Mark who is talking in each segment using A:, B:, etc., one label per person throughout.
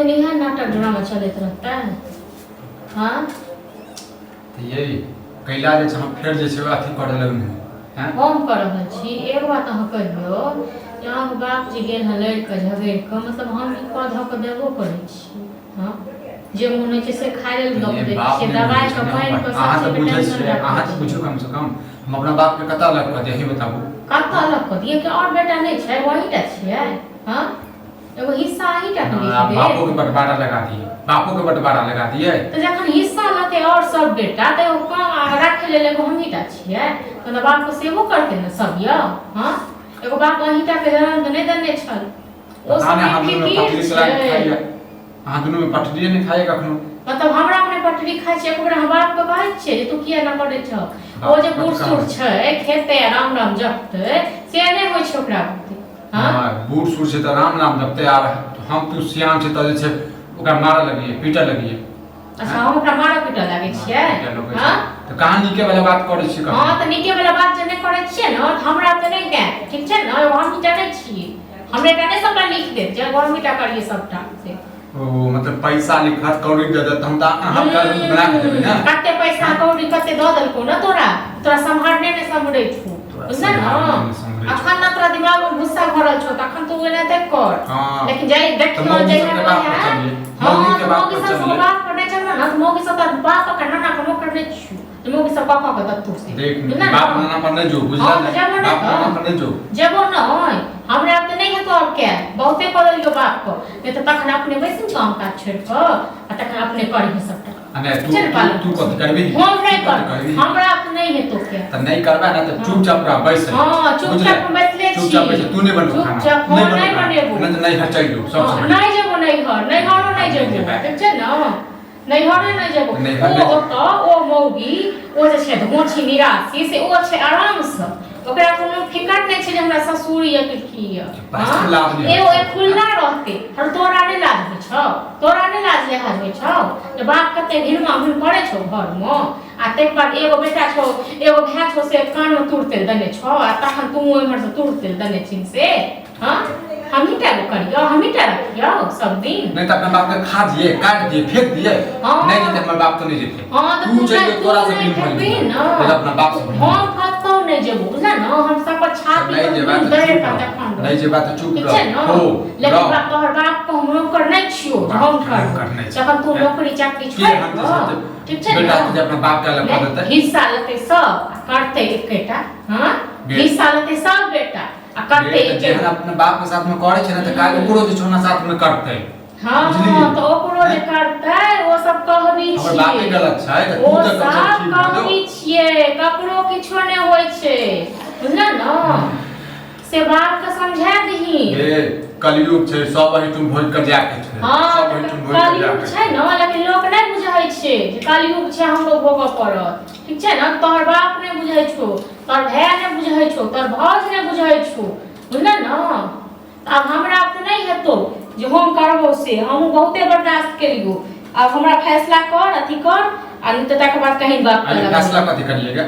A: दिन यह नाटक ड्रामा चलत रहता है। हाँ
B: तो यही कैला जे हम फेर जे छै अथी करे लगन हैं
A: हम कर रहल छी। एक बात अहाँ कहियो यहाँ के बाप जी गेल हन लड़ के झगड़ के मतलब हम ई कह धऽ के देबो करै छी। हाँ जे मोन होइ छै से खाय लेल दऽ दै छी, दवाई के पानि के
B: अहाँ
A: सब
B: तऽ बुझै छियै, अहाँ तऽ बुझियो कम से कम हम अपना बाप के कतऽ अलग कऽ दिए ही बताबू।
A: कतऽ अलग कऽ दिए कि और बेटा नहीं छै वही टा छियै। हाँ एगो हिस्सा ही टा के लिख दे।
B: बापो के बंटवारा लगा दिए, बापो के बंटवारा लगा दिए।
A: तो जखन हिस्सा लेते और सब बेटा तो एगो कम राखे लेल एगो हम ही टा छियै, मतलब बाप के सेवो करते न सब यौ। हाँ एगो बाप वही टा के जन्म तो नहीं देने छल, ओ सब फिकीर छै।
B: अहाँ दुनू में पटरिए नहीं खाए कखनो,
A: मतलब हमरा अपने पटरी खाइ छै एकबेर हम बाप के कहै छियै जे तू किया न करै छ। ओ जे बूढ़ सूढ़ छै खेते राम राम जपते से नहीं होय छै ओकरा बुद्धि। हां
B: बूढ़ सूढ़ छै त राम नाम जपते आ हम तू सियान छै त जे छै ओकरा मारऽ लगिए पीटऽ लगिए।
A: अच्छा हम ओकरा मारऽ पीटऽ लागै छियै। हां
B: त कहां नीके वाला बात करै छी।
A: हां त नीके वाला बात जे नहीं करै छियै न त हमरा त नहीं दे, ठीक छै न। हम मीटा नहीं छियै, हमरे टा नहीं सबटा लिख दे जे हम मीटा करिए सबटा से।
B: ओ मतलब पैसा लिखत कौड़ी दे दत हम त अहाँ कर बना के देबै ना।
A: कते पैसा कौड़ी कते द देलको न तोरा संभारने ने संभरै छु बुझल न। अखन न तोरा दिमाग में गुस्सा भरल छौ तखन तू एना देख कर, लेकिन जाई देखियो जे है हां के बात पर चल बात करने चल न मोगी सब बाप का नाना को करने छु मोगी सब पापा का दत्तू से
B: देख बाप नाना पर नहीं जो बुझल बाप नाना पर नहीं जो
A: जेबो न होय हमरा त नहीं है तो अब क्या बहुते करलियो बाप को नहीं तो तखन अपने बैसिन काम काज छोड़ के आ तखन अपने करी सबटा।
B: अने तू कथि करबी
A: हम नहीं कर हमरा त नहीं है तो क्या
B: त नहीं करबा ना त चुपचाप रह बैस।
A: हां चुपचाप बैठले छी,
B: चुपचाप बैठ तू नहीं बनबो खाना
A: नहीं बनेबो
B: नहीं तो नहीं हर चाहिए सब
A: नहीं जेबो नहीं घर नहीं जेबो ठीक छै न। नहीं हरे नहीं जेबो ओ ओतो ओ मौगी ओ जे छै धोछी निराशी से ओ छै आराम से ओकरा कोनो फिकर नहीं छै जे हमरा ससुर या की या। हां एगो एक खुल्ला रहते हम तोरा नहीं लाज होइ छौ, तोरा नहीं लाज लिहाज होइ छौ जे बाप कते घिरमा घुम पड़े छौ घर में आ ते बाद एगो बेटा छौ एगो भाई छौ से कान में तुरते देने छौ आ तखन तू ओइमर से तुरते देने छिन से। हां हम ही टा करियो हम ही टा रखियो सब दिन
B: नहीं तो अपने बाप के खा दिए काट दिए फेंक दिए नहीं जीते हमारे बाप तो नहीं जीते।
A: हां
B: तू चाहिए तोरा से दिन भर ना अपना बाप से
A: हम कतो नहीं जेबो बुझला न हम सब पर छाती
B: नहीं जे बात चुप रह हो
A: लेकिन बाप तोहर बाप को हम नौकर नहीं छियो हम कर जखन तू नौकरी चाकरी छोड़ ठीक छै
B: बेटा तुझे अपना बाप के अलग कर देते
A: हिस्सा लेते सब करते एकेटा। हां हिस्सा लेते सब बेटा आ करते
B: जेहन अपने बाप के साथ में करे छै ना त काल ओकरो जे छोना साथ में करते।
A: हां तो ओकरो जे करते वो सब कहबी छियै
B: हमर बाप के गलत छै त तू त
A: सब कहबी छियै ककरो किछो नै होय छै बुझला न से बात के समझा दही।
B: ए कलयुग छै सब वही तुम भोज कर जाके छै
A: सब वही तुम भोज कर जाके छै न लेकिन लोग नै बुझै छै जे कलयुग छै हमरो भोगऽ पड़त ठीक छै न। तोहर बाप नै बुझै छौ तोहर भाय नै बुझै छौ तोहर भौज नै बुझै छौ बुझला न। अब हमरा त नै हेतौ जे हम करबो से हम बहुते बर्दाश्त करियो अब हमरा फैसला कर अथी कर आ नहीं तो तक बाद कहीं बात कर
B: फैसला कथि करिएगा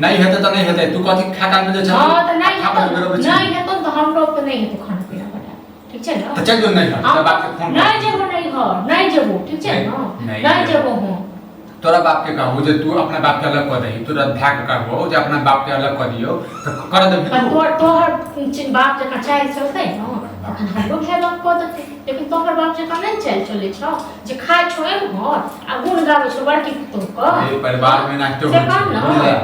B: नहीं हेते त नहीं हेते तू कथि खा काल में जे छ
A: हां त नहीं हेतौ त हमरो पे नहीं हेतौ खाना पीना बना ठीक छै न।
B: त चल जो नहीं सब बात के फोन
A: नहीं जेबो नहीं जेबो ठीक छै न नहीं जेबो हम
B: तोरा बाप के कहबो जे तू अपना बाप के अलग कर दही तोरा भाग के कहबो जे अपना बाप के अलग कर दियो त कर दे
A: तोहर बाप जका चाल चलते न हमरो भाई बाप कर देते लेकिन तोहर बाप जका नहीं चल चले छ जे खाय छो एम घर आ गुण गावे छो बड़की तो क
B: परिवार में नाचते हो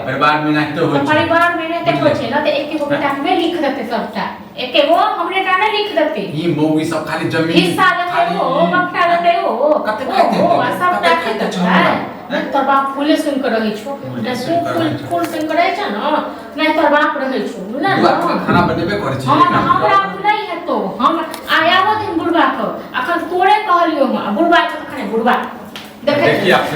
B: परिवार में नाचते हो
A: परिवार में नाचते हो छै न त एक गो बेटा में लिख देते सबटा एके गो हमरे टा नहीं लिख देते
B: ई मौगी सब खाली जमीन
A: हिस्सा देते हो बकरा देते हो
B: कते खाते
A: हो सबटा खेते छ तोर बाप फूले सुन के रहे छो फूल सुन के रहे छ न नहीं तोर बाप रहे छो बुझला न
B: खाना बनेबे करे छी
A: हमरा नहीं हेतो हम आयाबो दिन बुढ़बा को अखन तोरे कहलियो हम बुढ़बा के अखन बुढ़बा देखै
B: देखिए आप